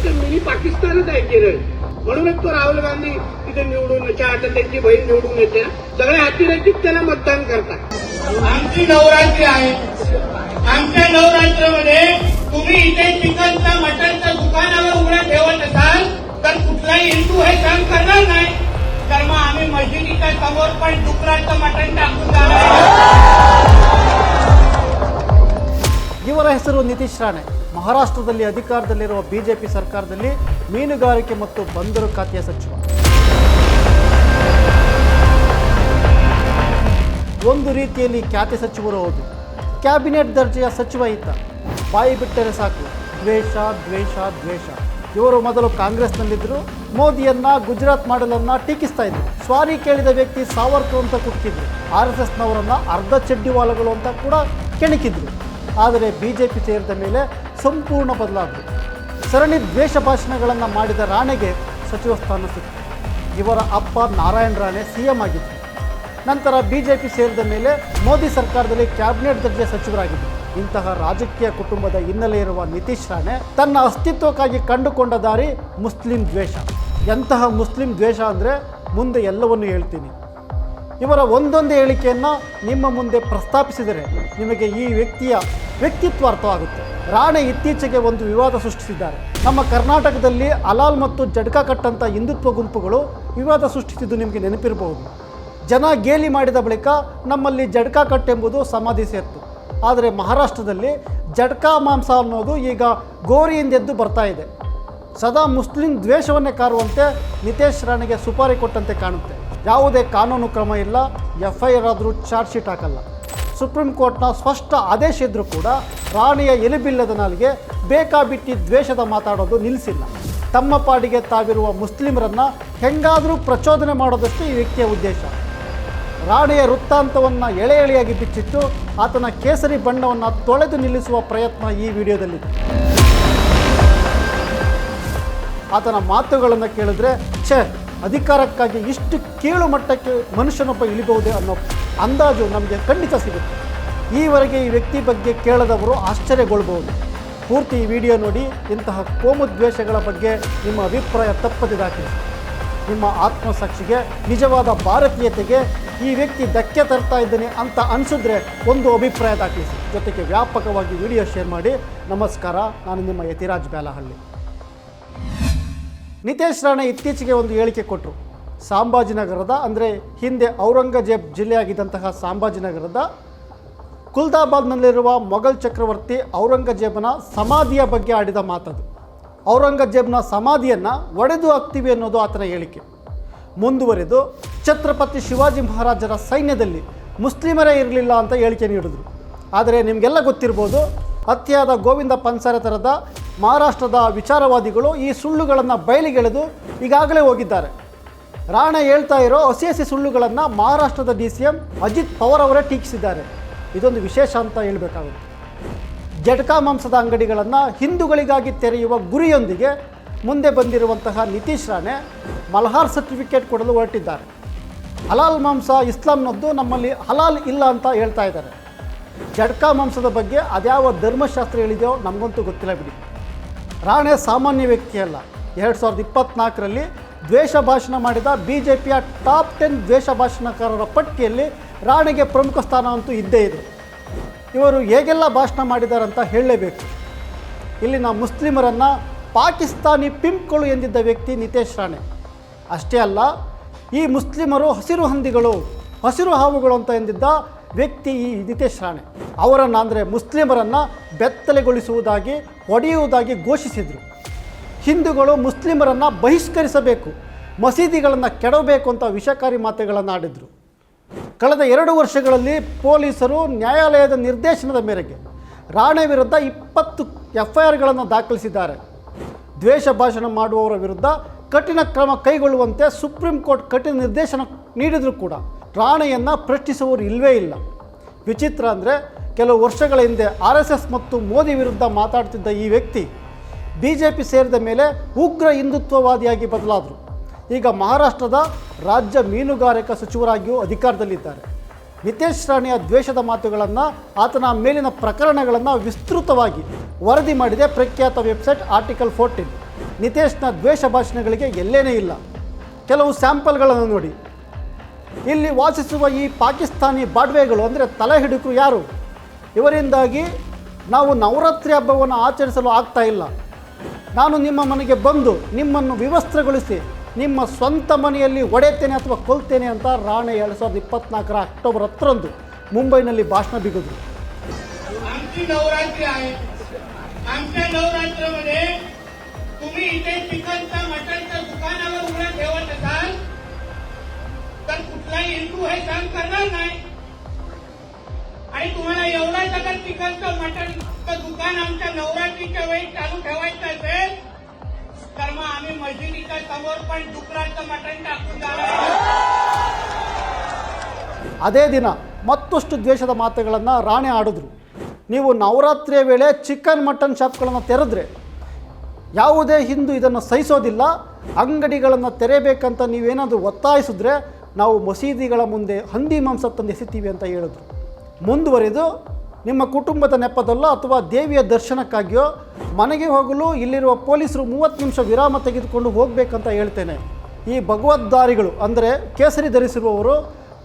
ते मिनी पाकिस्तानच आहे केरळ. म्हणूनच तो राहुल गांधी तिथे निवडून आता त्यांची बहीण निवडून येते. सगळे अतिरेकीच त्याला मतदान करतात. आमची नवरात्री आहे. आमच्या नवरात्रमध्ये तुम्ही इथे चिकनचं मटनचं दुकानावर उघडं ठेवत असाल तर कुठलाही हिंदू हे काम करणार नाही. तर मग आम्ही मशिदीच्या समोर पण डुकराचं मटण टाकून जाणार. ಇವರ ಹೆಸರು ನಿತೀಶ್ ರಾಣೆ. ಮಹಾರಾಷ್ಟ್ರದಲ್ಲಿ ಅಧಿಕಾರದಲ್ಲಿರುವ ಬಿಜೆಪಿ ಸರ್ಕಾರದಲ್ಲಿ ಮೀನುಗಾರಿಕೆ ಮತ್ತು ಬಂದರು ಖಾತೆಯ ಸಚಿವ. ಒಂದು ರೀತಿಯಲ್ಲಿ ಖ್ಯಾತಿ ಸಚಿವರು ಹೌದು. ಕ್ಯಾಬಿನೆಟ್ ದರ್ಜೆಯ ಸಚಿವ ಈತ. ಬಾಯಿ ಬಿಟ್ಟರೆ ಸಾಕು ದ್ವೇಷ ದ್ವೇಷ ದ್ವೇಷ. ಇವರು ಮೊದಲು ಕಾಂಗ್ರೆಸ್ನಲ್ಲಿದ್ದರು. ಮೋದಿಯನ್ನ ಗುಜರಾತ್ ಮಾಡಲನ್ನು ಟೀಕಿಸ್ತಾ ಇದ್ರು. ಸ್ವಾರಿ ಕೇಳಿದ ವ್ಯಕ್ತಿ ಸಾವರ್ಕರ್ ಅಂತ ಕುಟ್ಕಿದ್ರು. RSSನವರನ್ನು ಅರ್ಧ ಚಡ್ಡಿವಾಲಗಳು ಅಂತ ಕೂಡ ಕೆಣಕಿದ್ರು. ಆದರೆ BJP ಸೇರಿದ ಮೇಲೆ ಸಂಪೂರ್ಣ ಬದಲಾದರು. ಸರಣಿ ದ್ವೇಷ ಭಾಷಣಗಳನ್ನು ಮಾಡಿದ ರಾಣೆಗೆ ಸಚಿವ ಸ್ಥಾನ ಸಿಕ್ತು. ಇವರ ಅಪ್ಪ ನಾರಾಯಣ್ ರಾಣೆ CM ಆಗಿದ್ದರು. ನಂತರ BJP ಸೇರಿದ ಮೇಲೆ ಮೋದಿ ಸರ್ಕಾರದಲ್ಲಿ ಕ್ಯಾಬಿನೆಟ್ ದರ್ಜೆ ಸಚಿವರಾಗಿದ್ದರು. ಇಂತಹ ರಾಜಕೀಯ ಕುಟುಂಬದ ಹಿನ್ನೆಲೆ ಇರುವ ನಿತೀಶ್ ರಾಣೆ ತನ್ನ ಅಸ್ತಿತ್ವಕ್ಕಾಗಿ ಕಂಡುಕೊಂಡ ದಾರಿ ಮುಸ್ಲಿಂ ದ್ವೇಷ. ಎಂತಹ ಮುಸ್ಲಿಂ ದ್ವೇಷ ಅಂದರೆ ಮುಂದೆ ಎಲ್ಲವನ್ನೂ ಹೇಳ್ತೀನಿ. ಇವರ ಒಂದೊಂದೇ ಹೇಳಿಕೆಯನ್ನು ನಿಮ್ಮ ಮುಂದೆ ಪ್ರಸ್ತಾಪಿಸಿದರೆ ನಿಮಗೆ ಈ ವ್ಯಕ್ತಿಯ ವ್ಯಕ್ತಿತ್ವ ಅರ್ಥವಾಗುತ್ತೆ. ರಾಣೆ ಇತ್ತೀಚೆಗೆ ಒಂದು ವಿವಾದ ಸೃಷ್ಟಿಸಿದ್ದಾರೆ. ನಮ್ಮ ಕರ್ನಾಟಕದಲ್ಲಿ ಹಲಾಲ್ ಮತ್ತು ಜಡ್ಕಾ ಕಟ್ಟಂಥ ಹಿಂದುತ್ವ ಗುಂಪುಗಳು ವಿವಾದ ಸೃಷ್ಟಿಸಿದ್ದು ನಿಮಗೆ ನೆನಪಿರಬಹುದು. ಜನ ಗೇಲಿ ಮಾಡಿದ ಬಳಿಕ ನಮ್ಮಲ್ಲಿ ಜಡ್ಕಾ ಕಟ್ ಎಂಬುದು ಸಮಾಧಿ ಸೇರ್ತು. ಆದರೆ ಮಹಾರಾಷ್ಟ್ರದಲ್ಲಿ ಜಡ್ಕಾ ಮಾಂಸ ಅನ್ನೋದು ಈಗ ಗೋರಿಯಿಂದೆದ್ದು ಬರ್ತಾ ಇದೆ. ಸದಾ ಮುಸ್ಲಿಂ ದ್ವೇಷವನ್ನೇ ಕಾರುವಂತೆ ನಿತೀಶ್ ರಾಣೆಗೆ ಸುಪಾರಿ ಕೊಟ್ಟಂತೆ ಕಾಣುತ್ತೆ. ಯಾವುದೇ ಕಾನೂನು ಕ್ರಮ ಇಲ್ಲ. FIR ಆದರೂ ಚಾರ್ಜ್ ಶೀಟ್ ಹಾಕಲ್ಲ. ಸುಪ್ರೀಂ ಕೋರ್ಟ್ನ ಸ್ಪಷ್ಟ ಆದೇಶ ಇದ್ದರೂ ಕೂಡ ರಾಣಿಯ ಎಲಿಬಿಲ್ಲದ ನಾಲಿಗೆ ಬೇಕಾಬಿಟ್ಟಿ ದ್ವೇಷದ ಮಾತಾಡೋದು ನಿಲ್ಲಿಸಿಲ್ಲ. ತಮ್ಮ ಪಾಡಿಗೆ ತಾವಿರುವ ಮುಸ್ಲಿಮರನ್ನು ಹೆಂಗಾದರೂ ಪ್ರಚೋದನೆ ಮಾಡೋದಷ್ಟು ಈ ವ್ಯಕ್ತಿಯ ಉದ್ದೇಶ. ರಾಣಿಯ ವೃತ್ತಾಂತವನ್ನು ಎಳೆ ಎಳೆಯಾಗಿ ಬಿಚ್ಚಿಟ್ಟು ಆತನ ಕೇಸರಿ ಬಣ್ಣವನ್ನು ತೊಳೆದು ನಿಲ್ಲಿಸುವ ಪ್ರಯತ್ನ ಈ ವಿಡಿಯೋದಲ್ಲಿದೆ. ಆತನ ಮಾತುಗಳನ್ನು ಕೇಳಿದ್ರೆ ಅಧಿಕಾರಕ್ಕಾಗಿ ಇಷ್ಟು ಕೀಳು ಮಟ್ಟಕ್ಕೆ ಮನುಷ್ಯನೊಬ್ಬ ಇಳಿಬಹುದೇ ಅನ್ನೋ ಅಂದಾಜು ನಮಗೆ ಖಂಡಿತ ಸಿಗುತ್ತೆ. ಈವರೆಗೆ ಈ ವ್ಯಕ್ತಿ ಬಗ್ಗೆ ಕೇಳದವರು ಆಶ್ಚರ್ಯಗೊಳ್ಬಹುದು. ಪೂರ್ತಿ ಈ ವಿಡಿಯೋ ನೋಡಿ ಇಂತಹ ಕೋಮು ದ್ವೇಷಗಳ ಬಗ್ಗೆ ನಿಮ್ಮ ಅಭಿಪ್ರಾಯ ತಪ್ಪದೆ ದಾಖಲಿಸಿ. ನಿಮ್ಮ ಆತ್ಮಸಾಕ್ಷಿಗೆ ನಿಜವಾದ ಭಾರತೀಯತೆಗೆ ಈ ವ್ಯಕ್ತಿ ಧಕ್ಕೆ ತರ್ತಾ ಇದ್ದಾನೆ ಅಂತ ಅನಿಸಿದ್ರೆ ಒಂದು ಅಭಿಪ್ರಾಯ ದಾಖಲಿಸಿ. ಜೊತೆಗೆ ವ್ಯಾಪಕವಾಗಿ ವಿಡಿಯೋ ಶೇರ್ ಮಾಡಿ. ನಮಸ್ಕಾರ, ನಾನು ನಿಮ್ಮ ಯತಿರಾಜ್ ಬ್ಯಾಲಹಳ್ಳಿ. ನಿತೀಶ್ ರಾಣೆ ಇತ್ತೀಚೆಗೆ ಒಂದು ಹೇಳಿಕೆ ಕೊಟ್ಟರು. ಸಾಂಬಾಜಿನಗರದ ಅಂದರೆ ಹಿಂದೆ ಔರಂಗಜೇಬ್ ಜಿಲ್ಲೆಯಾಗಿದ್ದಂತಹ ಸಾಂಬಾಜಿನಗರದ ಕುಲ್ದಾಬಾದ್ನಲ್ಲಿರುವ ಮೊಘಲ್ ಚಕ್ರವರ್ತಿ ಔರಂಗಜೇಬನ ಸಮಾಧಿಯ ಬಗ್ಗೆ ಆಡಿದ ಮಾತದು. ಔರಂಗಜೇಬ್ನ ಸಮಾಧಿಯನ್ನು ಒಡೆದು ಹಾಕ್ತೀವಿ ಅನ್ನೋದು ಆತನ ಹೇಳಿಕೆ. ಮುಂದುವರೆದು ಛತ್ರಪತಿ ಶಿವಾಜಿ ಮಹಾರಾಜರ ಸೈನ್ಯದಲ್ಲಿ ಮುಸ್ಲಿಮರೇ ಇರಲಿಲ್ಲ ಅಂತ ಹೇಳಿಕೆ ನೀಡಿದರು. ಆದರೆ ನಿಮಗೆಲ್ಲ ಗೊತ್ತಿರ್ಬೋದು, ಹತ್ಯೆಯಾದ ಗೋವಿಂದ ಪನ್ಸಾರೆ ಥರದ ಮಹಾರಾಷ್ಟ್ರದ ವಿಚಾರವಾದಿಗಳು ಈ ಸುಳ್ಳುಗಳನ್ನು ಬಯಲಿಗೆಳೆದು ಈಗಾಗಲೇ ಹೋಗಿದ್ದಾರೆ. ರಾಣೆ ಹೇಳ್ತಾ ಇರೋ ಹಸಿ ಸುಳ್ಳುಗಳನ್ನು ಮಹಾರಾಷ್ಟ್ರದ DCM ಅಜಿತ್ ಪವಾರ್ ಅವರೇ ಟೀಕಿಸಿದ್ದಾರೆ. ಇದೊಂದು ವಿಶೇಷ ಅಂತ ಹೇಳಬೇಕಾಗುತ್ತೆ. ಜಡ್ಕಾ ಮಾಂಸದ ಅಂಗಡಿಗಳನ್ನು ಹಿಂದೂಗಳಿಗಾಗಿ ತೆರೆಯುವ ಗುರಿಯೊಂದಿಗೆ ಮುಂದೆ ಬಂದಿರುವಂತಹ ನಿತೀಶ್ ರಾಣೆ ಮಲ್ಹಾರ್ ಸರ್ಟಿಫಿಕೇಟ್ ಕೊಡಲು ಹೊರಟಿದ್ದಾರೆ. ಹಲಾಲ್ ಮಾಂಸ ಇಸ್ಲಾಂನದ್ದು, ನಮ್ಮಲ್ಲಿ ಹಲಾಲ್ ಇಲ್ಲ ಅಂತ ಹೇಳ್ತಾ ಇದ್ದಾರೆ. ಜಡ್ಕಾ ಮಾಂಸದ ಬಗ್ಗೆ ಅದ್ಯಾವ ಧರ್ಮಶಾಸ್ತ್ರ ಹೇಳಿದೆಯೋ ನಮಗಂತೂ ಗೊತ್ತಿಲ್ಲ ಬಿಡಿ. ರಾಣೆ ಸಾಮಾನ್ಯ ವ್ಯಕ್ತಿಯಲ್ಲ. 2024ರಲ್ಲಿ ದ್ವೇಷ ಭಾಷಣ ಮಾಡಿದ BJPಯ ಟಾಪ್ 10 ದ್ವೇಷ ಭಾಷಣಕಾರರ ಪಟ್ಟಿಯಲ್ಲಿ ರಾಣೆಗೆ ಪ್ರಮುಖ ಸ್ಥಾನ ಅಂತೂ ಇದ್ದೇ ಇದೆ. ಇವರು ಹೇಗೆಲ್ಲ ಭಾಷಣ ಮಾಡಿದ್ದಾರೆ ಅಂತ ಹೇಳಲೇಬೇಕು. ಇಲ್ಲಿನ ಮುಸ್ಲಿಮರನ್ನು ಪಾಕಿಸ್ತಾನಿ ಪಿಂಪ್ಗಳು ಎಂದಿದ್ದ ವ್ಯಕ್ತಿ ನಿತೀಶ್ ರಾಣೆ. ಅಷ್ಟೇ ಅಲ್ಲ, ಈ ಮುಸ್ಲಿಮರು ಹಸಿರು ಹಂದಿಗಳು, ಹಸಿರು ಹಾವುಗಳು ಅಂತ ಎಂದಿದ್ದ ವ್ಯಕ್ತಿ ಈ ನಿತೀಶ್ ರಾಣೆ. ಅವರನ್ನು ಅಂದರೆ ಮುಸ್ಲಿಮರನ್ನು ಬೆತ್ತಲೆಗೊಳಿಸುವುದಾಗಿ, ಹೊಡೆಯುವುದಾಗಿ ಘೋಷಿಸಿದರು. ಹಿಂದೂಗಳು ಮುಸ್ಲಿಮರನ್ನು ಬಹಿಷ್ಕರಿಸಬೇಕು, ಮಸೀದಿಗಳನ್ನು ಕೆಡವಬೇಕು ಅಂತ ವಿಷಕಾರಿ ಮಾತುಗಳನ್ನು ಆಡಿದರು. ಕಳೆದ 2 ವರ್ಷಗಳಲ್ಲಿ ಪೊಲೀಸರು ನ್ಯಾಯಾಲಯದ ನಿರ್ದೇಶನದ ಮೇರೆಗೆ ರಾಣೆ ವಿರುದ್ಧ 20 FIRಗಳನ್ನು ದಾಖಲಿಸಿದ್ದಾರೆ. ದ್ವೇಷ ಭಾಷಣ ಮಾಡುವವರ ವಿರುದ್ಧ ಕಠಿಣ ಕ್ರಮ ಕೈಗೊಳ್ಳುವಂತೆ ಸುಪ್ರೀಂ ಕೋರ್ಟ್ ಕಠಿಣ ನಿರ್ದೇಶನ ನೀಡಿದರೂ ಕೂಡ ರಾಣೆಯನ್ನು ಪ್ರಶ್ನಿಸುವವರು ಇಲ್ಲವೇ ಇಲ್ಲ. ವಿಚಿತ್ರ ಅಂದರೆ ಕೆಲವು ವರ್ಷಗಳ ಹಿಂದೆ RSS ಮತ್ತು ಮೋದಿ ವಿರುದ್ಧ ಮಾತಾಡ್ತಿದ್ದ ಈ ವ್ಯಕ್ತಿ BJP ಸೇರಿದ ಮೇಲೆ ಉಗ್ರ ಹಿಂದುತ್ವವಾದಿಯಾಗಿ ಬದಲಾದರು. ಈಗ ಮಹಾರಾಷ್ಟ್ರದ ರಾಜ್ಯ ಮೀನುಗಾರಿಕಾ ಸಚಿವರಾಗಿಯೂ ಅಧಿಕಾರದಲ್ಲಿದ್ದಾರೆ. ನಿತೀಶ್ ರಾಣೆಯ ದ್ವೇಷದ ಮಾತುಗಳನ್ನು, ಆತನ ಮೇಲಿನ ಪ್ರಕರಣಗಳನ್ನು ವಿಸ್ತೃತವಾಗಿ ವರದಿ ಮಾಡಿದೆ ಪ್ರಖ್ಯಾತ ವೆಬ್ಸೈಟ್ ಆರ್ಟಿಕಲ್ 14. ನಿತೇಶ್ನ ದ್ವೇಷ ಭಾಷಣಗಳಿಗೆ ಎಲ್ಲೇನೇ ಇಲ್ಲ. ಕೆಲವು ಸ್ಯಾಂಪಲ್ಗಳನ್ನು ನೋಡಿ. ಇಲ್ಲಿ ವಾಸಿಸುವ ಈ ಪಾಕಿಸ್ತಾನಿ ಬಾಡ್ವೆಗಳು ಅಂದರೆ ತಲೆ ಹಿಡುಕರು ಯಾರು? ಇವರಿಂದಾಗಿ ನಾವು ನವರಾತ್ರಿ ಹಬ್ಬವನ್ನು ಆಚರಿಸಲು ಆಗ್ತಾ ಇಲ್ಲ. ನಾನು ನಿಮ್ಮ ಮನೆಗೆ ಬಂದು ನಿಮ್ಮನ್ನು ವಿವಸ್ತ್ರಗೊಳಿಸಿ ನಿಮ್ಮ ಸ್ವಂತ ಮನೆಯಲ್ಲಿ ಒಡೆತೇನೆ ಅಥವಾ ಕೊಲ್ತೇನೆ ಅಂತ ರಾಣೆ 2024 ಅಕ್ಟೋಬರ್ 10 ಮುಂಬೈನಲ್ಲಿ ಭಾಷಣ ಬಿಗಿದ್ರು. आमची नवरात्री आहे. आमच्या नवरात्रमध्ये तुम्ही इथे चिकनच्या मटनच्या दुकानावर उघडं ठेवत असाल तर कुठलाही हिंदू हे काम करणार नाही. आणि तुम्हाला एवढा सगळं चिकनचं मटनचं दुकान आमच्या नवरात्रीच्या वेळी चालू ठेवायचं असेल तर मग आम्ही मशिदीच्या समोर पण डुकराचं मटण टाकून जाणार. ಅದೇ ದಿನ ಮತ್ತಷ್ಟು ದ್ವೇಷದ ಮಾತುಗಳನ್ನು ರಾಣೆ ಆಡಿದ್ರು. ನೀವು ನವರಾತ್ರಿಯ ವೇಳೆ ಚಿಕನ್ ಮಟನ್ ಶಾಪ್ಗಳನ್ನು ತೆರೆದ್ರೆ ಯಾವುದೇ ಹಿಂದೂ ಇದನ್ನು ಸಹಿಸೋದಿಲ್ಲ. ಅಂಗಡಿಗಳನ್ನು ತೆರೆಯಬೇಕಂತ ನೀವೇನಾದರೂ ಒತ್ತಾಯಿಸಿದ್ರೆ ನಾವು ಮಸೀದಿಗಳ ಮುಂದೆ ಹಂದಿ ಮಾಂಸ ತಂದು ಎಸಿತೀವಿ ಅಂತ ಹೇಳಿದ್ರು. ಮುಂದುವರಿದು ನಿಮ್ಮ ಕುಟುಂಬದ ನೆಪದಲ್ಲೋ ಅಥವಾ ದೇವಿಯ ದರ್ಶನಕ್ಕಾಗಿಯೋ ಮನೆಗೆ ಹೋಗಲು ಇಲ್ಲಿರುವ ಪೊಲೀಸರು 30 ನಿಮಿಷ ವಿರಾಮ ತೆಗೆದುಕೊಂಡು ಹೋಗಬೇಕಂತ ಹೇಳ್ತೇನೆ. ಈ ಭಗವದ್ಧಾರಿಗಳು ಅಂದರೆ ಕೇಸರಿ ಧರಿಸಿರುವವರು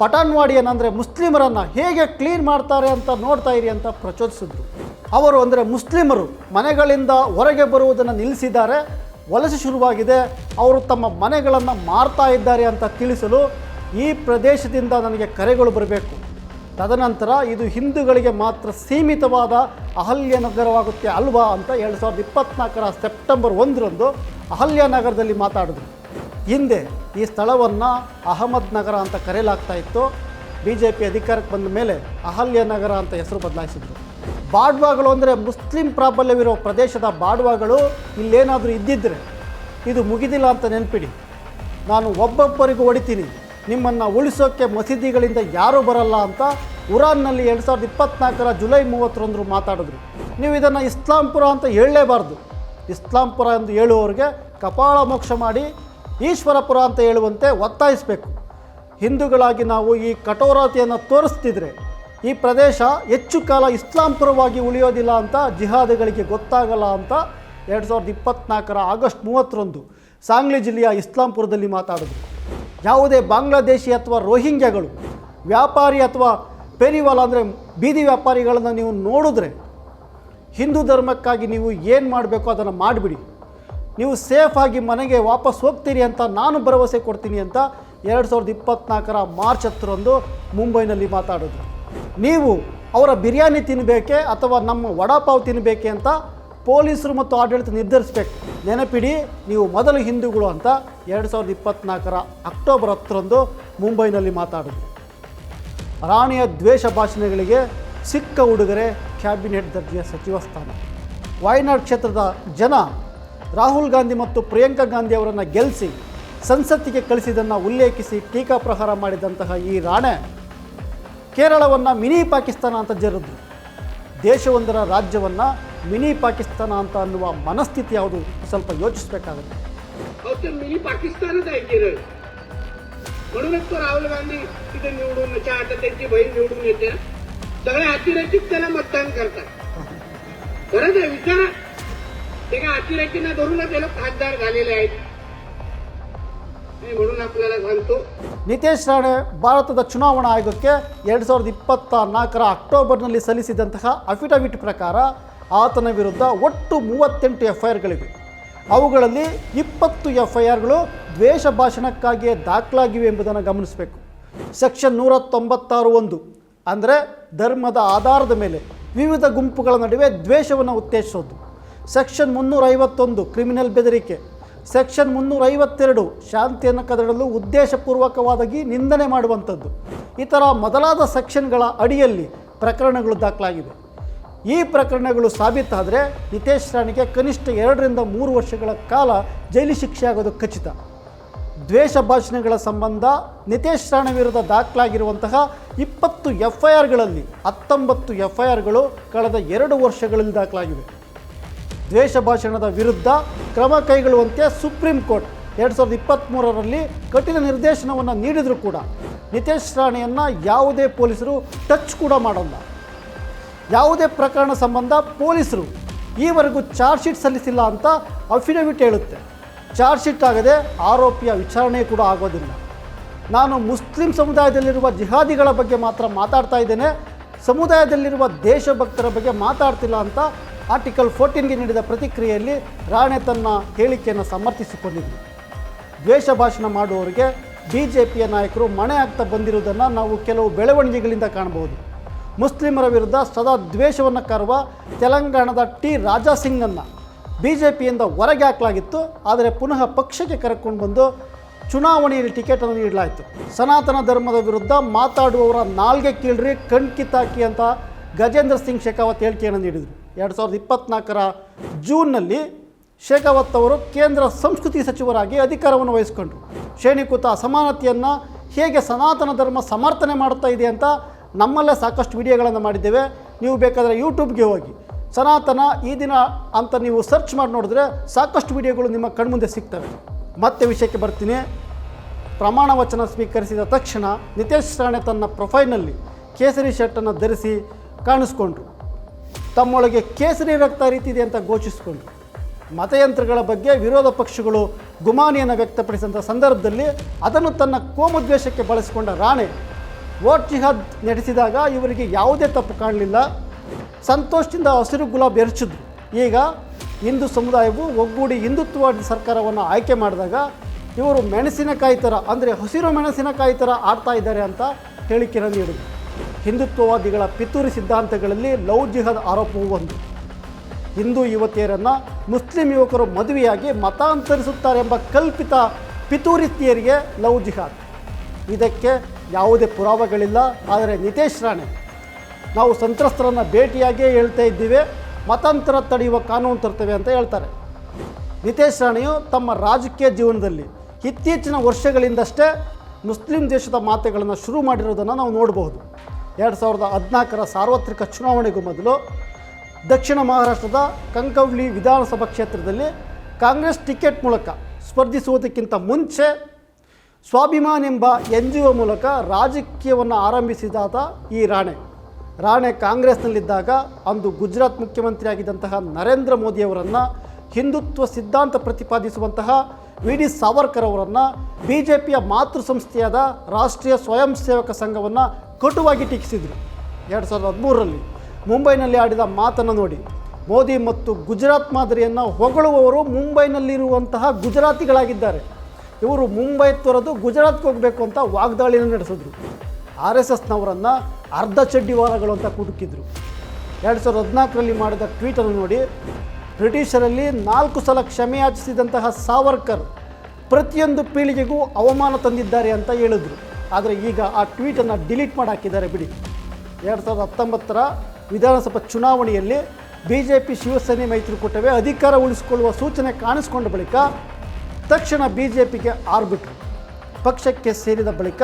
ಪಠಾಣ್ವಾಡಿಯನ್ನು ಅಂದರೆ ಮುಸ್ಲಿಮರನ್ನು ಹೇಗೆ ಕ್ಲೀನ್ ಮಾಡ್ತಾರೆ ಅಂತ ನೋಡ್ತಾ ಇರಿ ಅಂತ ಪ್ರಚೋದಿಸಿದ್ರು. ಅವರು ಅಂದರೆ ಮುಸ್ಲಿಮರು ಮನೆಗಳಿಂದ ಹೊರಗೆ ಬರುವುದನ್ನು ನಿಲ್ಲಿಸಿದ್ದಾರೆ, ವಲಸೆ ಶುರುವಾಗಿದೆ, ಅವರು ತಮ್ಮ ಮನೆಗಳನ್ನು ಮಾರ್ತಾ ಇದ್ದಾರೆ ಅಂತ ತಿಳಿಸಲು ಈ ಪ್ರದೇಶದಿಂದ ನನಗೆ ಕರೆಗಳು ಬರಬೇಕು. ತದನಂತರ ಇದು ಹಿಂದೂಗಳಿಗೆ ಮಾತ್ರ ಸೀಮಿತವಾದ ಅಹಲ್ಯನಗರವಾಗುತ್ತೆ ಅಲ್ವಾ ಅಂತ 2024 ಸೆಪ್ಟೆಂಬರ್ 1 ಅಹಲ್ಯನಗರದಲ್ಲಿ ಮಾತಾಡಿದ್ರು. ಹಿಂದೆ ಈ ಸ್ಥಳವನ್ನು ಅಹಮದ್ ನಗರ ಅಂತ ಕರೆಯಲಾಗ್ತಾ ಇತ್ತು. BJP ಅಧಿಕಾರಕ್ಕೆ ಬಂದ ಮೇಲೆ ಅಹಲ್ಯನಗರ ಅಂತ ಹೆಸರು ಬದಲಾಯಿಸಿದ್ರು. ಬಾಡ್ವಾಗಳು ಅಂದರೆ ಮುಸ್ಲಿಂ ಪ್ರಾಬಲ್ಯವಿರೋ ಪ್ರದೇಶದ ಬಾಡ್ವಾಗಳು ಇಲ್ಲೇನಾದರೂ ಇದ್ದಿದ್ದರೆ ಇದು ಮುಗಿದಿಲ್ಲ ಅಂತ ನೆನಪಿಡಿ. ನಾನು ಒಬ್ಬೊಬ್ಬರಿಗೂ ಹೊಡಿತೀನಿ, ನಿಮ್ಮನ್ನು ಉಳಿಸೋಕ್ಕೆ ಮಸೀದಿಗಳಿಂದ ಯಾರೂ ಬರಲ್ಲ ಅಂತ ಉರಾನ್ನಲ್ಲಿ 2024 ಜುಲೈ 31 ಮಾತಾಡಿದ್ರು. ನೀವು ಇದನ್ನು ಇಸ್ಲಾಂಪುರ ಅಂತ ಹೇಳಲೇಬಾರ್ದು. ಇಸ್ಲಾಂಪುರ ಎಂದು ಹೇಳುವವರಿಗೆ ಕಪಾಳ ಮೋಕ್ಷ ಮಾಡಿ ಈಶ್ವರಪುರ ಅಂತ ಹೇಳುವಂತೆ ಒತ್ತಾಯಿಸಬೇಕು. ಹಿಂದೂಗಳಾಗಿ ನಾವು ಈ ಕಠೋರತೆಯನ್ನು ತೋರಿಸ್ತಿದ್ರೆ ಈ ಪ್ರದೇಶ ಹೆಚ್ಚು ಕಾಲ ಇಸ್ಲಾಂಪುರವಾಗಿ ಉಳಿಯೋದಿಲ್ಲ ಅಂತ ಜಿಹಾದಿಗಳಿಗೆ ಗೊತ್ತಾಗಲ್ಲ ಅಂತ 2024 ಆಗಸ್ಟ್ 31 ಸಾಂಗ್ಲಿ ಜಿಲ್ಲೆಯ ಇಸ್ಲಾಂಪುರದಲ್ಲಿ ಮಾತಾಡಿದ್ರು. ಯಾವುದೇ ಬಾಂಗ್ಲಾದೇಶಿ ಅಥವಾ ರೋಹಿಂಗ್ಯಾಗಳು ವ್ಯಾಪಾರಿ ಅಥವಾ ಪೇರಿವಾಲ ಅಂದರೆ ಬೀದಿ ವ್ಯಾಪಾರಿಗಳನ್ನು ನೀವು ನೋಡಿದ್ರೆ ಹಿಂದೂ ಧರ್ಮಕ್ಕಾಗಿ ನೀವು ಏನು ಮಾಡಬೇಕು ಅದನ್ನು ಮಾಡಿಬಿಡಿ, ನೀವು ಸೇಫಾಗಿ ಮನೆಗೆ ವಾಪಸ್ ಹೋಗ್ತೀರಿ ಅಂತ ನಾನು ಭರವಸೆ ಕೊಡ್ತೀನಿ ಅಂತ 2024 ಮಾರ್ಚ್ 10 ಮುಂಬೈನಲ್ಲಿ ಮಾತಾಡಿದ್ರು. ನೀವು ಅವರ ಬಿರಿಯಾನಿ ತಿನ್ನಬೇಕೆ ಅಥವಾ ನಮ್ಮ ವಡಾಪಾವ್ ತಿನ್ನಬೇಕೆ ಅಂತ ಪೊಲೀಸರು ಮತ್ತು ಆಡಳಿತ ನಿರ್ಧರಿಸಬೇಕು. ನೆನಪಿಡಿ, ನೀವು ಮೊದಲು ಹಿಂದೂಗಳು ಅಂತ 2024 ಅಕ್ಟೋಬರ್ 10 ಮುಂಬೈನಲ್ಲಿ ಮಾತಾಡಿದ್ರು. ರಾಣಿಯ ದ್ವೇಷ ಭಾಷಣಗಳಿಗೆ ಸಿಕ್ಕ ಉಡುಗೊರೆ ಕ್ಯಾಬಿನೆಟ್ ದರ್ಜೆಯ ಸಚಿವ ಸ್ಥಾನ. ವಾಯನಾಡ್ ಕ್ಷೇತ್ರದ ಜನ ರಾಹುಲ್ ಗಾಂಧಿ ಮತ್ತು ಪ್ರಿಯಾಂಕಾ ಗಾಂಧಿ ಅವರನ್ನು ಗೆಲ್ಲಿಸಿ ಸಂಸತ್ತಿಗೆ ಕಳಿಸಿದ್ದನ್ನು ಉಲ್ಲೇಖಿಸಿ ಟೀಕಾ ಪ್ರಹಾರ ಮಾಡಿದಂತಹ ಈ ರಾಣೆ ಕೇರಳವನ್ನು ಮಿನಿ ಪಾಕಿಸ್ತಾನ ಅಂತ ಜರಿದ್ರು. ದೇಶವೊಂದರ ರಾಜ್ಯವನ್ನು ಮಿನಿ ಪಾಕಿಸ್ತಾನ ಅಂತ ಅನ್ನುವ ಮನಸ್ಥಿತಿ ಯಾವುದು ಸ್ವಲ್ಪ ಯೋಚಿಸಬೇಕಾಗುತ್ತೆ. ते मिनी पाकिस्तानच आहे केरळ. म्हणूनच तो राहुल गांधी तिथे निवडून आता त्यांची बहीण निवडून येते. सगळे अतिरेकीच त्याला मतदान करतात. खरंच आहे, विचारा. ते काय अतिरेकींना धरूनच ते लोक खासदार झालेले आहेत. म्हणून आपल्याला सांगतो, ನಿತೇಶ್ ರಾಣೆ ಭಾರತದ ಚುನಾವಣಾ ಆಯೋಗಕ್ಕೆ 2024 ಅಕ್ಟೋಬರ್ನಲ್ಲಿ ಸಲ್ಲಿಸಿದಂತಹ ಅಫಿಡವಿಟ್ ಪ್ರಕಾರ ಆತನ ವಿರುದ್ಧ ಒಟ್ಟು 38 FIRಗಳಿವೆ. ಅವುಗಳಲ್ಲಿ 20 FIRಗಳು ದ್ವೇಷ ಭಾಷಣಕ್ಕಾಗಿಯೇ ದಾಖಲಾಗಿವೆ ಎಂಬುದನ್ನು ಗಮನಿಸಬೇಕು. ಸೆಕ್ಷನ್ 196(1) ಅಂದರೆ ಧರ್ಮದ ಆಧಾರದ ಮೇಲೆ ವಿವಿಧ ಗುಂಪುಗಳ ನಡುವೆ ದ್ವೇಷವನ್ನು ಉತ್ತೇಜಿಸೋದು. ಸೆಕ್ಷನ್ 351 ಕ್ರಿಮಿನಲ್ ಬೆದರಿಕೆ. ಸೆಕ್ಷನ್ 352 ಶಾಂತಿಯನ್ನು ಕದಡಲು ಉದ್ದೇಶಪೂರ್ವಕವಾಗಿ ನಿಂದನೆ ಮಾಡುವಂಥದ್ದು. ಈ ಥರ ಮೊದಲಾದ ಸೆಕ್ಷನ್ಗಳ ಅಡಿಯಲ್ಲಿ ಪ್ರಕರಣಗಳು ದಾಖಲಾಗಿವೆ. ಈ ಪ್ರಕರಣಗಳು ಸಾಬೀತಾದರೆ ನಿತೇಶ್ ರಾಣಿಗೆ ಕನಿಷ್ಠ 2 ರಿಂದ 3 ವರ್ಷಗಳ ಕಾಲ ಜೈಲು ಶಿಕ್ಷೆ ಆಗೋದು ಖಚಿತ. ದ್ವೇಷ ಭಾಷಣಗಳ ಸಂಬಂಧ ನಿತೇಶ್ ರಾಣೆ ವಿರುದ್ಧ ದಾಖಲಾಗಿರುವಂತಹ 20 FIRಗಳಲ್ಲಿ 19 FIRಗಳು ಕಳೆದ 2 ವರ್ಷಗಳಲ್ಲಿ ದಾಖಲಾಗಿವೆ. ದ್ವೇಷ ಭಾಷಣದ ವಿರುದ್ಧ ಕ್ರಮ ಕೈಗೊಳ್ಳುವಂತೆ ಸುಪ್ರೀಂ ಕೋರ್ಟ್ 2023ರಲ್ಲಿ ಕಠಿಣ ನಿರ್ದೇಶನವನ್ನು ನೀಡಿದರೂ ಕೂಡ ನಿತೇಶ್ ರಾಣೆಯನ್ನು ಯಾವುದೇ ಪೊಲೀಸರು ಟಚ್ ಕೂಡ ಮಾಡಲ್ಲ. ಯಾವುದೇ ಪ್ರಕರಣ ಸಂಬಂಧ ಪೊಲೀಸರು ಈವರೆಗೂ ಚಾರ್ಜ್ ಶೀಟ್ ಸಲ್ಲಿಸಿಲ್ಲ ಅಂತ ಅಫಿಡವಿಟ್ ಹೇಳುತ್ತೆ. ಚಾರ್ಜ್ ಶೀಟ್ ಆಗದೆ ಆರೋಪಿಯ ವಿಚಾರಣೆ ಕೂಡ ಆಗೋದಿಲ್ಲ. ನಾನು ಮುಸ್ಲಿಂ ಸಮುದಾಯದಲ್ಲಿರುವ ಜಿಹಾದಿಗಳ ಬಗ್ಗೆ ಮಾತ್ರ ಮಾತಾಡ್ತಾ ಇದ್ದೇನೆ, ಸಮುದಾಯದಲ್ಲಿರುವ ದೇಶಭಕ್ತರ ಬಗ್ಗೆ ಮಾತಾಡ್ತಿಲ್ಲ ಅಂತ ಆರ್ಟಿಕಲ್ 14ಗೆ ನೀಡಿದ ಪ್ರತಿಕ್ರಿಯೆಯಲ್ಲಿ ರಾಣೆ ತನ್ನ ಹೇಳಿಕೆಯನ್ನು ಸಮರ್ಥಿಸಿಕೊಂಡಿದ್ದರು. ದ್ವೇಷ ಭಾಷಣ ಮಾಡುವವರಿಗೆ BJPಯ ನಾಯಕರು ಮಣೆ ಆಗ್ತಾ ಬಂದಿರುವುದನ್ನು ನಾವು ಕೆಲವು ಬೆಳವಣಿಗೆಗಳಿಂದ ಕಾಣಬಹುದು. ಮುಸ್ಲಿಮರ ವಿರುದ್ಧ ಸದಾ ದ್ವೇಷವನ್ನು ಕಾರುವ ತೆಲಂಗಾಣದ ರಾಜಾ ಸಿಂಗ್ನನ್ನು BJPಯಿಂದ ಹೊರಗೆ ಹಾಕಲಾಗಿತ್ತು. ಆದರೆ ಪುನಃ ಪಕ್ಷಕ್ಕೆ ಕರೆಕೊಂಡು ಬಂದು ಚುನಾವಣೆಯಲ್ಲಿ ಟಿಕೆಟನ್ನು ನೀಡಲಾಯಿತು. ಸನಾತನ ಧರ್ಮದ ವಿರುದ್ಧ ಮಾತಾಡುವವರ ನಾಲ್ಗೆ ಕೀಳ್ರಿ, ಕಣ್ ಕಿತ್ತಾಕಿ ಅಂತ ಗಜೇಂದ್ರ ಸಿಂಗ್ ಶೇಖಾವತ್ ಹೇಳಿಕೆಯನ್ನು ನೀಡಿದರು. 2024ರ ಜೂನ್ನಲ್ಲಿ ಶೇಖಾವತ್ ಅವರು ಕೇಂದ್ರ ಸಂಸ್ಕೃತಿ ಸಚಿವರಾಗಿ ಅಧಿಕಾರವನ್ನು ವಹಿಸಿಕೊಂಡರು. ಶ್ರೇಣೀಕೃತ ಅಸಮಾನತೆಯನ್ನು ಹೇಗೆ ಸನಾತನ ಧರ್ಮ ಸಮರ್ಥನೆ ಮಾಡುತ್ತಾ ಇದೆ ಅಂತ ನಮ್ಮಲ್ಲೇ ಸಾಕಷ್ಟು ವಿಡಿಯೋಗಳನ್ನು ಮಾಡಿದ್ದೇವೆ. ನೀವು ಬೇಕಾದರೆ ಯೂಟ್ಯೂಬ್ಗೆ ಹೋಗಿ ಸನಾತನ ಈ ದಿನ ಅಂತ ನೀವು ಸರ್ಚ್ ಮಾಡಿ ನೋಡಿದ್ರೆ ಸಾಕಷ್ಟು ವಿಡಿಯೋಗಳು ನಿಮ್ಮ ಕಣ್ಮುಂದೆ ಸಿಗ್ತವೆ. ಮತ್ತೆ ವಿಷಯಕ್ಕೆ ಬರ್ತೀನಿ. ಪ್ರಮಾಣ ವಚನ ಸ್ವೀಕರಿಸಿದ ತಕ್ಷಣ ನಿತೇಶ್ ರಾಣೆ ತನ್ನ ಪ್ರೊಫೈಲ್ನಲ್ಲಿ ಕೇಸರಿ ಶರ್ಟನ್ನು ಧರಿಸಿ ಕಾಣಿಸ್ಕೊಂಡ್ರು. ತಮ್ಮೊಳಗೆ ಕೇಸರಿ ರಕ್ತ ಹರಿತಿದೆ ಅಂತ ಘೋಷಿಸಿಕೊಂಡ್ರು. ಮತಯಂತ್ರಗಳ ಬಗ್ಗೆ ವಿರೋಧ ಪಕ್ಷಗಳು ಗುಮಾನಿಯನ್ನು ವ್ಯಕ್ತಪಡಿಸಿದಂಥ ಸಂದರ್ಭದಲ್ಲಿ ಅದನ್ನು ತನ್ನ ಕೋಮುದ್ವೇಷಕ್ಕೆ ಬಳಸಿಕೊಂಡ ರಾಣೆ ವೋಟ್ ಜಿಹಾದ್ ನಡೆಸಿದಾಗ ಇವರಿಗೆ ಯಾವುದೇ ತಪ್ಪು ಕಾಣಲಿಲ್ಲ. ಸಂತೋಷದಿಂದ ಹಸಿರು ಗುಲಾಬ್ ಎರಚಿದ್ರು. ಈಗ ಹಿಂದೂ ಸಮುದಾಯವು ಒಗ್ಗೂಡಿ ಹಿಂದುತ್ವವಾದಿ ಸರ್ಕಾರವನ್ನು ಆಯ್ಕೆ ಮಾಡಿದಾಗ ಇವರು ಮೆಣಸಿನಕಾಯಿ ಥರ, ಅಂದರೆ ಹಸಿರು ಮೆಣಸಿನಕಾಯಿ ಥರ ಆಡ್ತಾ ಇದ್ದಾರೆ ಅಂತ ಹೇಳಿಕೆಯನ್ನು ನೀಡಿದರು. ಹಿಂದುತ್ವವಾದಿಗಳ ಪಿತೂರಿ ಸಿದ್ಧಾಂತಗಳಲ್ಲಿ ಲವ್ ಜಿಹಾದ್ ಆರೋಪವೂ ಒಂದು. ಹಿಂದೂ ಯುವತಿಯರನ್ನು ಮುಸ್ಲಿಂ ಯುವಕರು ಮದುವೆಯಾಗಿ ಮತಾಂತರಿಸುತ್ತಾರೆ ಎಂಬ ಕಲ್ಪಿತ ಪಿತೂರಿ ಥಿಯರಿಗೆ ಲವ್ ಜಿಹಾದ್. ಇದಕ್ಕೆ ಯಾವುದೇ ಪುರಾವೆಗಳಿಲ್ಲ. ಆದರೆ ನಿತೇಶ್ ರಾಣೆ ನಾವು ಸಂತ್ರಸ್ತರನ್ನು ಭೇಟಿಯಾಗಿಯೇ ಹೇಳ್ತಾ ಇದ್ದೀವಿ, ಮತಾಂತರ ತಡೆಯುವ ಕಾನೂನು ತರ್ತೇವೆ ಅಂತ ಹೇಳ್ತಾರೆ. ನಿತೇಶ್ ರಾಣೆಯು ತಮ್ಮ ರಾಜಕೀಯ ಜೀವನದಲ್ಲಿ ಇತ್ತೀಚಿನ ವರ್ಷಗಳಿಂದಷ್ಟೇ ಮುಸ್ಲಿಂ ದೇಶದ ಮಾತುಗಳನ್ನು ಶುರು ಮಾಡಿರೋದನ್ನು ನಾವು ನೋಡಬಹುದು. 2014ರ ಸಾರ್ವತ್ರಿಕ ಚುನಾವಣೆಗೂ ಮೊದಲು ದಕ್ಷಿಣ ಮಹಾರಾಷ್ಟ್ರದ ಕಂಕವ್ಲಿ ವಿಧಾನಸಭಾ ಕ್ಷೇತ್ರದಲ್ಲಿ ಕಾಂಗ್ರೆಸ್ ಟಿಕೆಟ್ ಮೂಲಕ ಸ್ಪರ್ಧಿಸುವುದಕ್ಕಿಂತ ಮುಂಚೆ ಸ್ವಾಭಿಮಾನ್ ಎಂಬ NGO ಮೂಲಕ ರಾಜಕೀಯವನ್ನು ಆರಂಭಿಸಿದಾದ ಈ ರಾಣೆ ಕಾಂಗ್ರೆಸ್ನಲ್ಲಿದ್ದಾಗ ಅಂದು ಗುಜರಾತ್ ಮುಖ್ಯಮಂತ್ರಿಯಾಗಿದ್ದಂತಹ ನರೇಂದ್ರ ಮೋದಿಯವರನ್ನು, ಹಿಂದುತ್ವ ಸಿದ್ಧಾಂತ ಪ್ರತಿಪಾದಿಸುವಂತಹ VD ಸಾವರ್ಕರ್ ಅವರನ್ನು, BJPಯ ಮಾತೃ ಸಂಸ್ಥೆಯಾದ ರಾಷ್ಟ್ರೀಯ ಸ್ವಯಂ ಸೇವಕ ಸಂಘವನ್ನು ಕಟುವಾಗಿ ಟೀಕಿಸಿದರು. 2013ರಲ್ಲಿ ಮುಂಬೈನಲ್ಲಿ ಆಡಿದ ಮಾತನ್ನು ನೋಡಿ, ಮೋದಿ ಮತ್ತು ಗುಜರಾತ್ ಮಾದರಿಯನ್ನು ಹೊಗಳುವವರು ಮುಂಬೈನಲ್ಲಿರುವಂತಹ ಗುಜರಾತಿಗಳಾಗಿದ್ದಾರೆ. ಇವರು ಮುಂಬೈ ತೊರೆದು ಗುಜರಾತ್ಗೆ ಹೋಗಬೇಕು ಅಂತ ವಾಗ್ದಾಳಿಯನ್ನು ನಡೆಸಿದ್ರು. RSSನವರನ್ನು ಅರ್ಧ ಚಡ್ಡಿವಾರಗಳು ಅಂತ ಕುಟುಕಿದ್ರು. 2014ರಲ್ಲಿ ಮಾಡಿದ ಟ್ವೀಟನ್ನು ನೋಡಿ, ಬ್ರಿಟಿಷರಲ್ಲಿ 4 ಸಲ ಕ್ಷಮೆಯಾಚಿಸಿದಂತಹ ಸಾವರ್ಕರ್ ಪ್ರತಿಯೊಂದು ಪೀಳಿಗೆಗೂ ಅವಮಾನ ತಂದಿದ್ದಾರೆ ಅಂತ ಹೇಳಿದ್ರು. ಆದರೆ ಈಗ ಆ ಟ್ವೀಟನ್ನು ಡಿಲೀಟ್ ಮಾಡಿ ಹಾಕಿದ್ದಾರೆ ಬಿಡಿ. 2019ರ ವಿಧಾನಸಭಾ ಚುನಾವಣೆಯಲ್ಲಿ BJP ಶಿವಸೇನೆ ಮೈತ್ರಿಕೂಟವೇ ಅಧಿಕಾರ ಉಳಿಸಿಕೊಳ್ಳುವ ಸೂಚನೆ ಕಾಣಿಸಿಕೊಂಡ ಬಳಿಕ ತಕ್ಷಣ BJPಗೆ ಆರ್ಬಿಟ್ರು. ಪಕ್ಷಕ್ಕೆ ಸೇರಿದ ಬಳಿಕ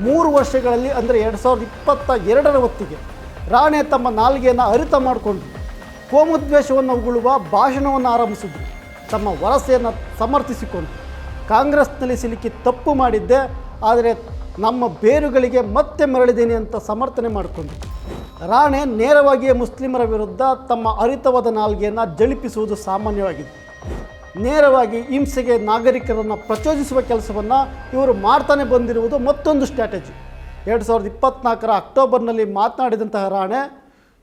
3 ವರ್ಷಗಳಲ್ಲಿ, ಅಂದರೆ 2022ರ ಹೊತ್ತಿಗೆ ರಾಣೆ ತಮ್ಮ ನಾಲ್ಗೆಯನ್ನು ಅರಿತ ಮಾಡಿಕೊಂಡ್ರು. ಕೋಮುದ್ವೇಷವನ್ನು ಉಗುಳುವ ಭಾಷಣವನ್ನು ಆರಂಭಿಸಿದ್ರು. ತಮ್ಮ ವರಸೆಯನ್ನು ಸಮರ್ಥಿಸಿಕೊಂಡ್ರು. ಕಾಂಗ್ರೆಸ್ನಲ್ಲಿ ಸಿಲುಕಿ ತಪ್ಪು ಮಾಡಿದ್ದೆ, ಆದರೆ ನಮ್ಮ ಬೇರುಗಳಿಗೆ ಮತ್ತೆ ಮರಳಿದ್ದೇನೆ ಅಂತ ಸಮರ್ಥನೆ ಮಾಡಿಕೊಂಡ್ರು. ರಾಣೆ ನೇರವಾಗಿಯೇ ಮುಸ್ಲಿಮರ ವಿರುದ್ಧ ತಮ್ಮ ಅರಿತವಾದ ನಾಲ್ಗೆಯನ್ನು ಜಳಿಪಿಸುವುದು ಸಾಮಾನ್ಯವಾಗಿದೆ. ನೇರವಾಗಿ ಹಿಂಸೆಗೆ ನಾಗರಿಕರನ್ನು ಪ್ರಚೋದಿಸುವ ಕೆಲಸವನ್ನು ಇವರು ಮಾಡ್ತಾನೆ ಬಂದಿರುವುದು ಮತ್ತೊಂದು ಸ್ಟ್ರಾಟಜಿ. 2024ರ ಅಕ್ಟೋಬರ್ನಲ್ಲಿ ಮಾತನಾಡಿದಂತಹ ರಾಣೆ,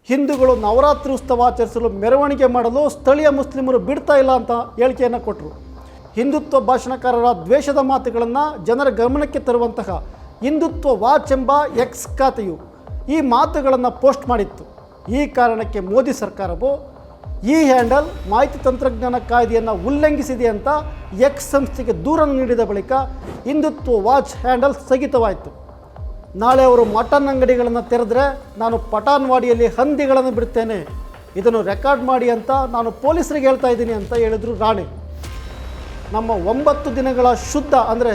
ಹಿಂದೂಗಳು ನವರಾತ್ರಿ ಉತ್ಸವ ಆಚರಿಸಲು ಮೆರವಣಿಗೆ ಮಾಡಲು ಸ್ಥಳೀಯ ಮುಸ್ಲಿಮರು ಬಿಡ್ತಾ ಇಲ್ಲ ಅಂತ ಹೇಳಿಕೆಯನ್ನು ಕೊಟ್ಟರು. ಹಿಂದುತ್ವ ಭಾಷಣಕಾರರ ದ್ವೇಷದ ಮಾತುಗಳನ್ನು ಜನರ ಗಮನಕ್ಕೆ ತರುವಂತಹ ಹಿಂದುತ್ವ ವಾಚ್ ಎಂಬ X ಖಾತೆಯು ಈ ಮಾತುಗಳನ್ನು ಪೋಸ್ಟ್ ಮಾಡಿತ್ತು. ಈ ಕಾರಣಕ್ಕೆ ಮೋದಿ ಸರ್ಕಾರವು ಈ ಹ್ಯಾಂಡಲ್ ಮಾಹಿತಿ ತಂತ್ರಜ್ಞಾನ ಕಾಯ್ದೆಯನ್ನು ಉಲ್ಲಂಘಿಸಿದೆ ಅಂತ X ಸಂಸ್ಥೆಗೆ ದೂರನ್ನು ನೀಡಿದ ಬಳಿಕ ಹಿಂದುತ್ವ ವಾಚ್ ಹ್ಯಾಂಡಲ್ ಸ್ಥಗಿತವಾಯಿತು. ನಾಳೆ ಅವರು ಮಟನ್ ಅಂಗಡಿಗಳನ್ನು ತೆರೆದರೆ ನಾನು ಪಠಾನ್ವಾಡಿಯಲ್ಲಿ ಹಂದಿಗಳನ್ನು ಬಿಡ್ತೇನೆ, ಇದನ್ನು ರೆಕಾರ್ಡ್ ಮಾಡಿ ಅಂತ ನಾನು ಪೊಲೀಸರಿಗೆ ಹೇಳ್ತಾ ಇದ್ದೀನಿ ಅಂತ ಹೇಳಿದರು ರಾಣೆ. ನಮ್ಮ 9 ದಿನಗಳ ಶುದ್ಧ, ಅಂದರೆ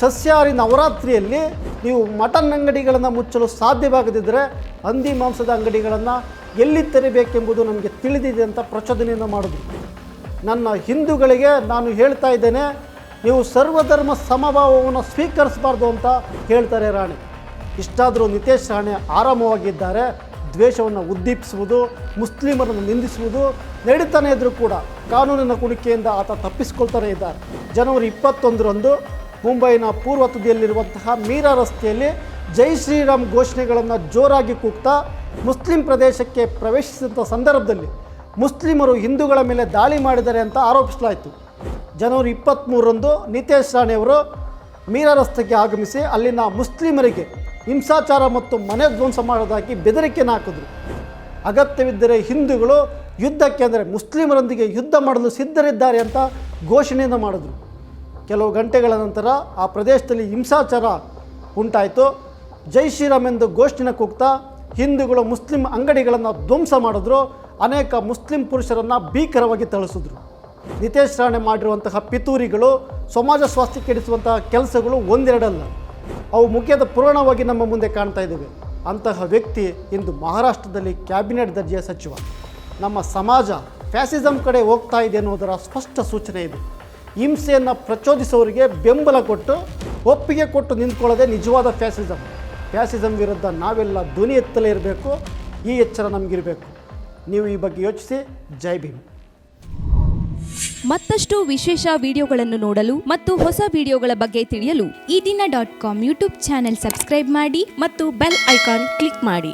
ಸಸ್ಯಾಹಾರಿ ನವರಾತ್ರಿಯಲ್ಲಿ ನೀವು ಮಟನ್ ಅಂಗಡಿಗಳನ್ನು ಮುಚ್ಚಲು ಸಾಧ್ಯವಾಗದಿದ್ದರೆ ಹಂದಿ ಮಾಂಸದ ಅಂಗಡಿಗಳನ್ನು ಎಲ್ಲಿ ತೆರಿಬೇಕೆಂಬುದು ನಮಗೆ ತಿಳಿದಿದೆ ಅಂತ ಪ್ರಚೋದನೆಯನ್ನು ಮಾಡಿದ್ರು. ನನ್ನ ಹಿಂದೂಗಳಿಗೆ ನಾನು ಹೇಳ್ತಾ ಇದ್ದೇನೆ, ನೀವು ಸರ್ವಧರ್ಮ ಸಮಭಾವವನ್ನು ಸ್ವೀಕರಿಸಬಾರ್ದು ಅಂತ ಹೇಳ್ತಾರೆ ರಾಣೆ. ಇಷ್ಟಾದರೂ ನಿತೇಶ್ ರಾಣೆ ಆರಾಮವಾಗಿದ್ದಾರೆ. ದ್ವೇಷವನ್ನು ಉದ್ದೀಪಿಸುವುದು, ಮುಸ್ಲಿಮರನ್ನು ನಿಂದಿಸುವುದು ನಡೀತಾನೆ ಇದ್ದರೂ ಕೂಡ ಕಾನೂನಿನ ಕುಣಿಕೆಯಿಂದ ಆತ ತಪ್ಪಿಸಿಕೊಳ್ತಾನೆ ಇದ್ದಾರೆ. ಜನವರಿ 21ರಂದು ಮುಂಬೈನ ಪೂರ್ವ ತುದಿಯಲ್ಲಿರುವಂತಹ ಮೀರಾ ರಸ್ತೆಯಲ್ಲಿ ಜೈ ಶ್ರೀರಾಮ್ ಘೋಷಣೆಗಳನ್ನು ಜೋರಾಗಿ ಕೂಗ್ತಾ ಮುಸ್ಲಿಂ ಪ್ರದೇಶಕ್ಕೆ ಪ್ರವೇಶಿಸಿದಂಥ ಸಂದರ್ಭದಲ್ಲಿ ಮುಸ್ಲಿಮರು ಹಿಂದೂಗಳ ಮೇಲೆ ದಾಳಿ ಮಾಡಿದ್ದಾರೆ ಅಂತ ಆರೋಪಿಸಲಾಯಿತು. ಜನವರಿ 23ರಂದು ನಿತೇಶ್ ರಾಣೆಯವರು ಮೀರಾ ರಸ್ತೆಗೆ ಆಗಮಿಸಿ ಅಲ್ಲಿನ ಮುಸ್ಲಿಮರಿಗೆ ಹಿಂಸಾಚಾರ ಮತ್ತು ಮನೆ ಧ್ವಂಸ ಮಾಡೋದಾಗಿ ಬೆದರಿಕೆಯನ್ನು ಹಾಕಿದ್ರು. ಅಗತ್ಯವಿದ್ದರೆ ಹಿಂದೂಗಳು ಯುದ್ಧಕ್ಕೆ ಅಂದರೆ ಮುಸ್ಲಿಮರೊಂದಿಗೆ ಯುದ್ಧ ಮಾಡಲು ಸಿದ್ಧರಿದ್ದಾರೆ ಅಂತ ಘೋಷಣೆಯನ್ನು ಮಾಡಿದ್ರು. ಕೆಲವು ಗಂಟೆಗಳ ನಂತರ ಆ ಪ್ರದೇಶದಲ್ಲಿ ಹಿಂಸಾಚಾರ ಉಂಟಾಯಿತು. ಜೈ ಶ್ರೀರಾಮ್ ಎಂದು ಘೋಷಣೆ ಕೂಗ್ತಾ ಹಿಂದೂಗಳು ಮುಸ್ಲಿಂ ಅಂಗಡಿಗಳನ್ನು ಧ್ವಂಸ ಮಾಡಿದ್ರು. ಅನೇಕ ಮುಸ್ಲಿಂ ಪುರುಷರನ್ನು ಭೀಕರವಾಗಿ ಥಳಿಸಿದ್ರು. ನಿತೇಶ್ ರಾಣೆ ಮಾಡಿರುವಂತಹ ಪಿತೂರಿಗಳು, ಸಮಾಜ ಸ್ವಾಸ್ಥ್ಯ ಕೆಡಿಸುವಂತಹ ಕೆಲಸಗಳು ಒಂದೆರಡಲ್ಲ, ಅವು ಮುಖ್ಯದ ಪೂರ್ಣವಾಗಿ ನಮ್ಮ ಮುಂದೆ ಕಾಣ್ತಾ ಇದ್ದೇವೆ. ಅಂತಹ ವ್ಯಕ್ತಿ ಇಂದು ಮಹಾರಾಷ್ಟ್ರದಲ್ಲಿ ಕ್ಯಾಬಿನೆಟ್ ದರ್ಜೆಯ ಸಚಿವ. ನಮ್ಮ ಸಮಾಜ ಫ್ಯಾಸಿಸಮ್ ಕಡೆ ಹೋಗ್ತಾ ಇದೆ ಅನ್ನೋದರ ಸ್ಪಷ್ಟ ಸೂಚನೆ ಇದೆ. ಹಿಂಸೆಯನ್ನು ಪ್ರಚೋದಿಸೋರಿಗೆ ಬೆಂಬಲ ಕೊಟ್ಟು ಒಪ್ಪಿಗೆ ಕೊಟ್ಟು ನಿಂತ್ಕೊಳ್ಳೋದೇ ನಿಜವಾದ ಫ್ಯಾಸಿಸಮ್ ವಿರುದ್ಧ ನಾವೆಲ್ಲ ಧ್ವನಿ ಎತ್ತಲೇ ಇರಬೇಕು. ಈ ಎಚ್ಚರ ನಮಗಿರಬೇಕು. ನೀವು ಈ ಬಗ್ಗೆ ಯೋಚಿಸಿ. ಜೈ ಭೀಮ್. ಮತ್ತಷ್ಟು ವಿಶೇಷ ವಿಡಿಯೋಗಳನ್ನು ನೋಡಲು ಮತ್ತು ಹೊಸ ವಿಡಿಯೋಗಳ ಬಗ್ಗೆ ತಿಳಿಯಲು ಈ ದಿನ .com ಯೂಟ್ಯೂಬ್ ಚಾನೆಲ್ ಸಬ್ಸ್ಕ್ರೈಬ್ ಮಾಡಿ ಮತ್ತು ಬೆಲ್ ಐಕಾನ್ ಕ್ಲಿಕ್ ಮಾಡಿ.